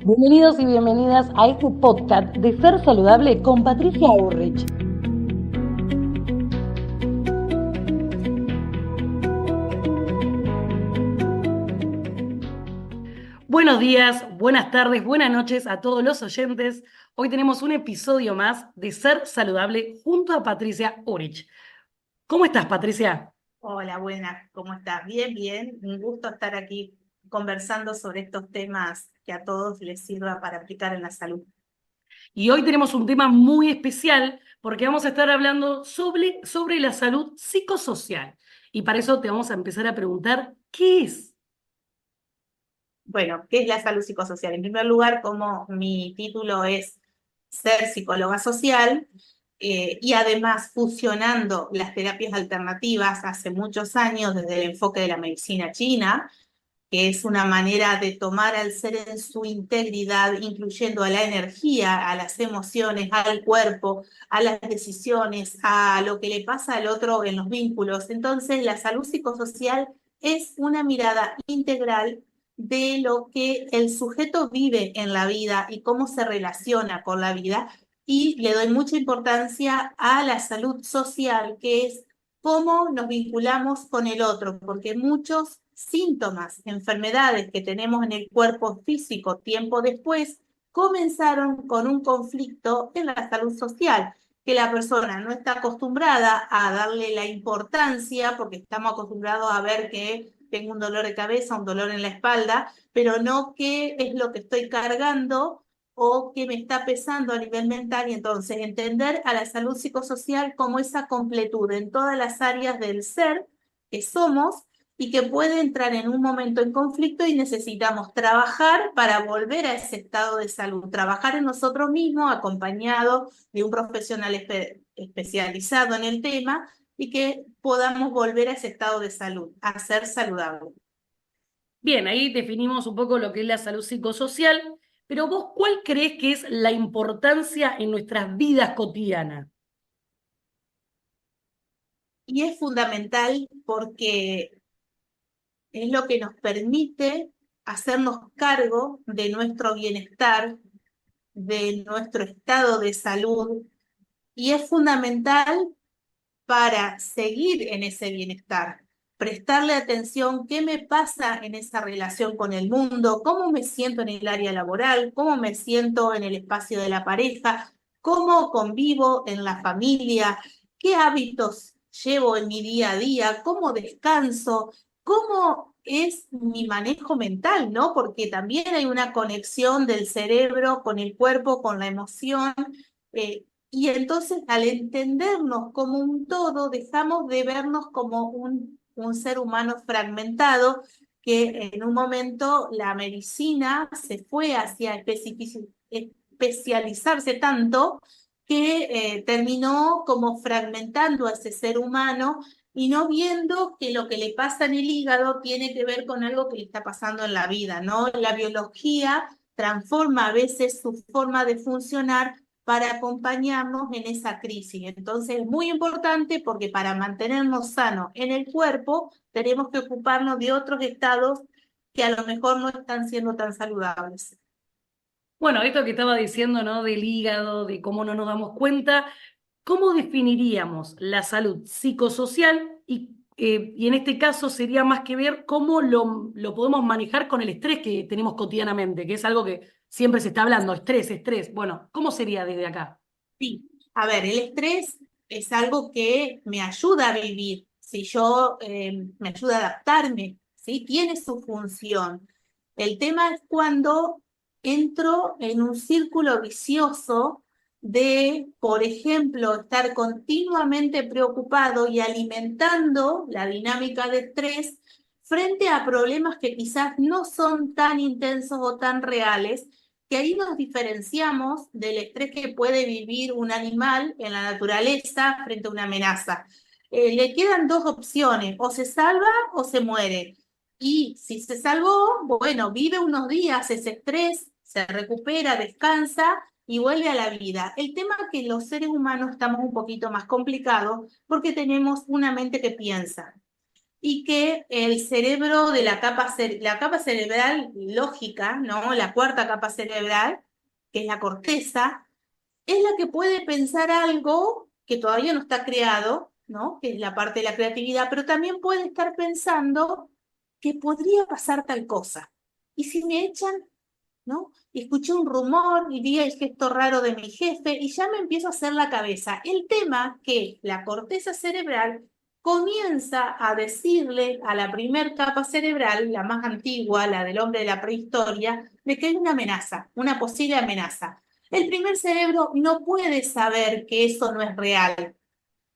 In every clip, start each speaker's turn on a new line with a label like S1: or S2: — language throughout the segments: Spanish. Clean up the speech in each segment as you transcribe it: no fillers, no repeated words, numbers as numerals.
S1: Bienvenidos y bienvenidas a este podcast de Ser Saludable con Patricia Urrich. Buenos días, buenas tardes, buenas noches a todos los oyentes. Hoy tenemos un episodio más de Ser Saludable junto a Patricia Urrich. ¿Cómo estás, Patricia?
S2: Hola, buenas, ¿cómo estás? Bien, bien. Un gusto estar aquí conversando sobre estos temas que a todos les sirva para aplicar en la salud.
S1: Y hoy tenemos un tema muy especial porque vamos a estar hablando sobre la salud psicosocial. Y para eso te vamos a empezar a preguntar, ¿qué es?
S2: Bueno, ¿qué es la salud psicosocial? En primer lugar, como mi título es ser psicóloga social, y además fusionando las terapias alternativas hace muchos años desde el enfoque de la medicina china, que es una manera de tomar al ser en su integridad, incluyendo a la energía, a las emociones, al cuerpo, a las decisiones, a lo que le pasa al otro en los vínculos. Entonces, la salud psicosocial es una mirada integral de lo que el sujeto vive en la vida y cómo se relaciona con la vida. Y le doy mucha importancia a la salud social, que es cómo nos vinculamos con el otro, porque muchos síntomas, enfermedades que tenemos en el cuerpo físico tiempo después, comenzaron con un conflicto en la salud social, que la persona no está acostumbrada a darle la importancia, porque estamos acostumbrados a ver que tengo un dolor de cabeza, un dolor en la espalda, pero no qué es lo que estoy cargando o qué me está pesando a nivel mental, y entonces entender a la salud psicosocial como esa completud en todas las áreas del ser que somos y que puede entrar en un momento en conflicto y necesitamos trabajar para volver a ese estado de salud, trabajar en nosotros mismos acompañado de un profesional especializado en el tema y que podamos volver a ese estado de salud, a ser saludable.
S1: Bien, ahí definimos un poco lo que es la salud psicosocial, pero vos, ¿cuál crees que es la importancia en nuestras vidas cotidianas?
S2: Y es fundamental porque es lo que nos permite hacernos cargo de nuestro bienestar, de nuestro estado de salud, y es fundamental para seguir en ese bienestar, prestarle atención qué me pasa en esa relación con el mundo, cómo me siento en el área laboral, cómo me siento en el espacio de la pareja, cómo convivo en la familia, qué hábitos llevo en mi día a día, cómo descanso, cómo es mi manejo mental, ¿no? Porque también hay una conexión del cerebro con el cuerpo, con la emoción. Y entonces, al entendernos como un todo, dejamos de vernos como un ser humano fragmentado, que en un momento la medicina se fue hacia especializarse tanto que terminó como fragmentando a ese ser humano y no viendo que lo que le pasa en el hígado tiene que ver con algo que le está pasando en la vida, ¿no? La biología transforma a veces su forma de funcionar para acompañarnos en esa crisis. Entonces es muy importante porque para mantenernos sanos en el cuerpo tenemos que ocuparnos de otros estados que a lo mejor no están siendo tan saludables.
S1: Bueno, esto que estaba diciendo, ¿no? Del hígado, de cómo no nos damos cuenta, ¿cómo definiríamos la salud psicosocial? Y en este caso sería más que ver cómo lo podemos manejar con el estrés que tenemos cotidianamente, que es algo que siempre se está hablando, estrés, estrés. Bueno, ¿cómo sería desde acá?
S2: Sí, a ver, el estrés es algo que me ayuda a vivir, si yo me ayuda a adaptarme, ¿sí? Tiene su función. El tema es cuando entro en un círculo vicioso de, por ejemplo, estar continuamente preocupado y alimentando la dinámica de estrés frente a problemas que quizás no son tan intensos o tan reales, que ahí nos diferenciamos del estrés que puede vivir un animal en la naturaleza frente a una amenaza. Le quedan dos opciones, o se salva o se muere. Y si se salvó, bueno, vive unos días ese estrés, se recupera, descansa y vuelve a la vida. El tema es que los seres humanos estamos un poquito más complicados porque tenemos una mente que piensa. y que el cerebro de la capa cerebral lógica, ¿no? La cuarta capa cerebral, que es la corteza, es la que puede pensar algo que todavía no está creado, ¿no? Que es la parte de la creatividad, pero también puede estar pensando que podría pasar tal cosa. ¿Y si me echan? ¿No? Y escuché un rumor y vi el gesto raro de mi jefe y ya me empiezo a hacer la cabeza. El tema que la corteza cerebral comienza a decirle a la primer capa cerebral, la más antigua, la del hombre de la prehistoria, de que hay una amenaza, una posible amenaza. El primer cerebro no puede saber que eso no es real.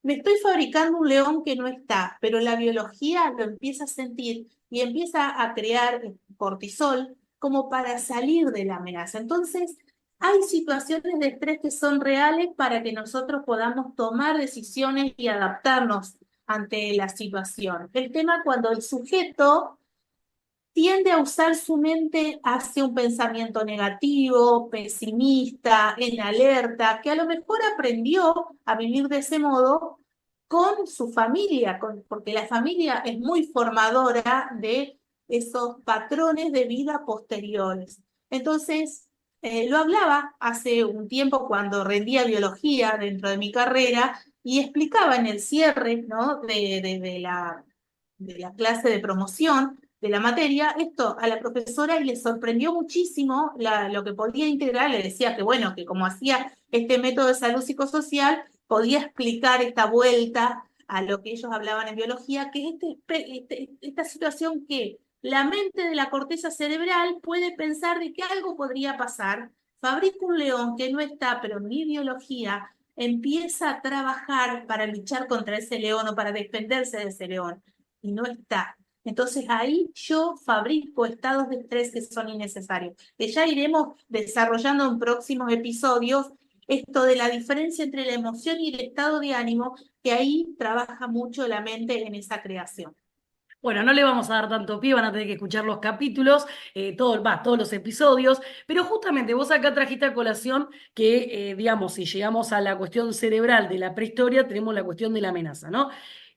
S2: Me estoy fabricando un león que no está, pero la biología lo empieza a sentir y empieza a crear cortisol como para salir de la amenaza. Entonces, hay situaciones de estrés que son reales para que nosotros podamos tomar decisiones y adaptarnos ante la situación. El tema cuando el sujeto tiende a usar su mente hacia un pensamiento negativo, pesimista, en alerta, que a lo mejor aprendió a vivir de ese modo con su familia, porque la familia es muy formadora de esos patrones de vida posteriores. Entonces, lo hablaba hace un tiempo cuando rendía biología dentro de mi carrera y explicaba en el cierre, ¿no? de la clase de promoción de la materia, esto a la profesora y le sorprendió muchísimo lo que podía integrar, le decía que bueno, que como hacía este método de salud psicosocial, podía explicar esta vuelta a lo que ellos hablaban en biología, que es esta situación que la mente de la corteza cerebral puede pensar de que algo podría pasar, fabrica un león que no está, pero en mi biología empieza a trabajar para luchar contra ese león o para defenderse de ese león, y no está. Entonces ahí yo fabrico estados de estrés que son innecesarios. Que ya iremos desarrollando en próximos episodios esto de la diferencia entre la emoción y el estado de ánimo, que ahí trabaja mucho la mente en esa creación.
S1: Bueno, no le vamos a dar tanto pie, van a tener que escuchar los capítulos, todos los episodios, pero justamente vos acá trajiste a colación que, digamos, si llegamos a la cuestión cerebral de la prehistoria, tenemos la cuestión de la amenaza, ¿no?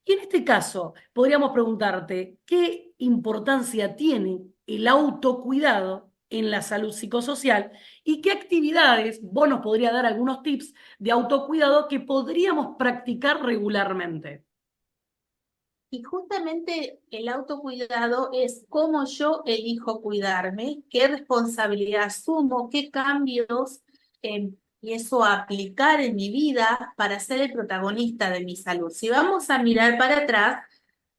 S1: Y en este caso, podríamos preguntarte, ¿qué importancia tiene el autocuidado en la salud psicosocial y qué actividades, vos nos podrías dar algunos tips de autocuidado que podríamos practicar regularmente?
S2: Y justamente el autocuidado es cómo yo elijo cuidarme, qué responsabilidad asumo, qué cambios empiezo a aplicar en mi vida para ser el protagonista de mi salud. Si vamos a mirar para atrás,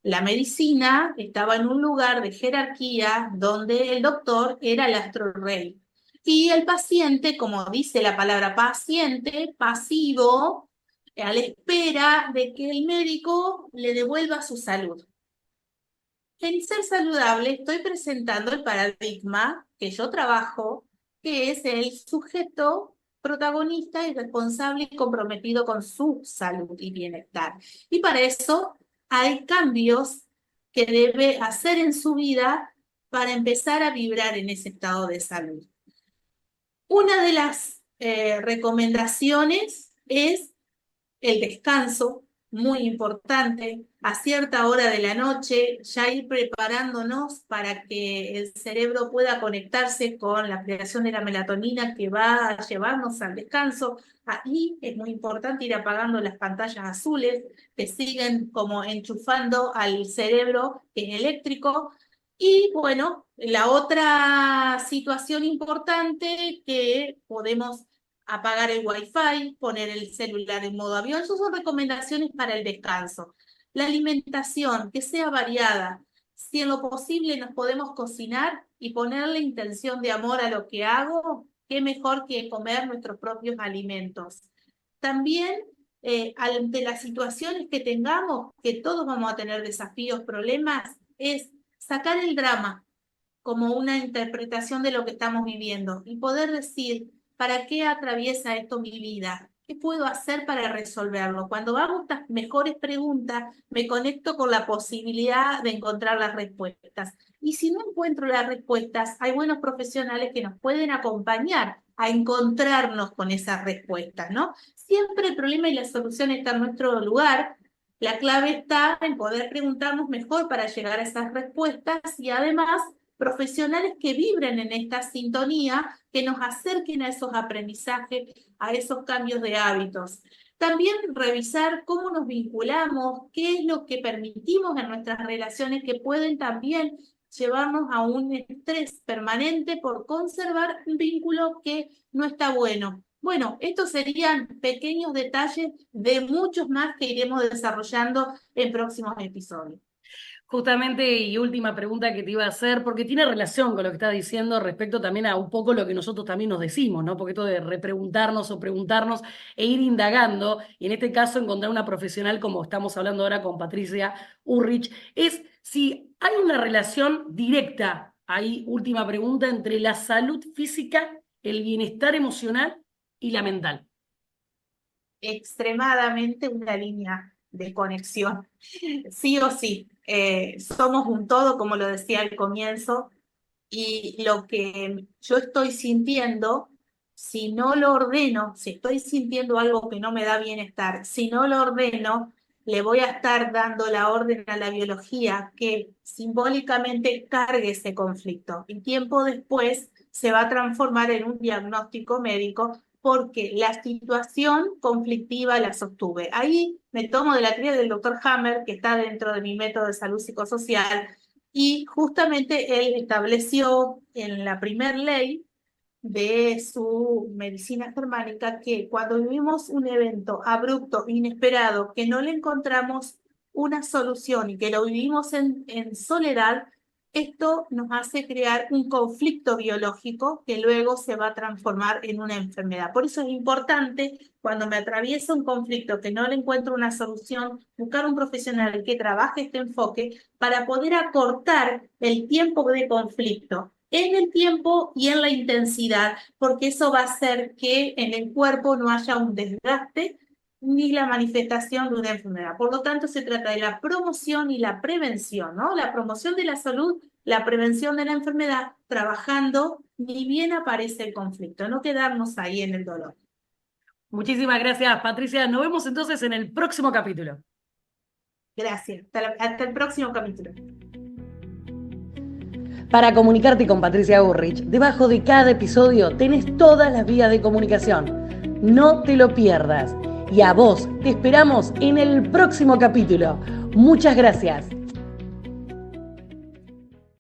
S2: la medicina estaba en un lugar de jerarquía donde el doctor era el astro rey. Y el paciente, como dice la palabra paciente, pasivo, a la espera de que el médico le devuelva su salud. En ser saludable estoy presentando el paradigma que yo trabajo, que es el sujeto protagonista y responsable y comprometido con su salud y bienestar. Y para eso hay cambios que debe hacer en su vida para empezar a vibrar en ese estado de salud. Una de las recomendaciones es el descanso, muy importante, a cierta hora de la noche, ya ir preparándonos para que el cerebro pueda conectarse con la creación de la melatonina que va a llevarnos al descanso. Ahí es muy importante ir apagando las pantallas azules que siguen como enchufando al cerebro, que es eléctrico. Y bueno, la otra situación importante que podemos apagar el wifi, poner el celular en modo avión, esas son recomendaciones para el descanso. La alimentación, que sea variada. Si en lo posible nos podemos cocinar y ponerle intención de amor a lo que hago, qué mejor que comer nuestros propios alimentos. También, ante las situaciones que tengamos, que todos vamos a tener desafíos, problemas, es sacar el drama como una interpretación de lo que estamos viviendo y poder decir, ¿para qué atraviesa esto mi vida? ¿Qué puedo hacer para resolverlo? Cuando hago estas mejores preguntas, me conecto con la posibilidad de encontrar las respuestas. Y si no encuentro las respuestas, hay buenos profesionales que nos pueden acompañar a encontrarnos con esas respuestas, ¿no? Siempre el problema y la solución está en nuestro lugar, La clave está en poder preguntarnos mejor para llegar a esas respuestas y además profesionales que vibren en esta sintonía, que nos acerquen a esos aprendizajes, a esos cambios de hábitos. También revisar cómo nos vinculamos, qué es lo que permitimos en nuestras relaciones que pueden también llevarnos a un estrés permanente por conservar un vínculo que no está bueno. Bueno, estos serían pequeños detalles de muchos más que iremos desarrollando en próximos episodios.
S1: Justamente, y última pregunta que te iba a hacer, porque tiene relación con lo que estás diciendo respecto también a un poco lo que nosotros también nos decimos, ¿no? Porque esto de repreguntarnos o preguntarnos e ir indagando, y en este caso encontrar una profesional como estamos hablando ahora con Patricia Urrich, es si hay una relación directa, ahí última pregunta, entre la salud física, el bienestar emocional y la mental.
S2: Extremadamente una línea de conexión, sí o sí. Somos un todo, como lo decía al comienzo, y lo que yo estoy sintiendo, si no lo ordeno, si estoy sintiendo algo que no me da bienestar, si no lo ordeno, le voy a estar dando la orden a la biología que simbólicamente cargue ese conflicto. Y tiempo después se va a transformar en un diagnóstico médico porque la situación conflictiva la sostuve. Ahí me tomo de la tría del doctor Hammer, que está dentro de mi método de salud psicosocial, y justamente él estableció en la primer ley de su medicina germánica que cuando vivimos un evento abrupto, inesperado, que no le encontramos una solución y que lo vivimos en soledad, esto nos hace crear un conflicto biológico que luego se va a transformar en una enfermedad. Por eso es importante, cuando me atraviesa un conflicto que no le encuentro una solución, buscar un profesional que trabaje este enfoque para poder acortar el tiempo de conflicto en el tiempo y en la intensidad, porque eso va a hacer que en el cuerpo no haya un desgaste ni la manifestación de una enfermedad. Por lo tanto, se trata de la promoción y la prevención, ¿no? La promoción de la salud, la prevención de la enfermedad, trabajando ni bien aparece el conflicto, no quedarnos ahí en el dolor.
S1: Muchísimas gracias, Patricia. Nos vemos entonces en el próximo capítulo.
S2: Gracias. Hasta el próximo capítulo.
S1: Para comunicarte con Patricia Urrich, debajo de cada episodio tenés todas las vías de comunicación. No te lo pierdas. Y a vos te esperamos en el próximo capítulo. Muchas gracias.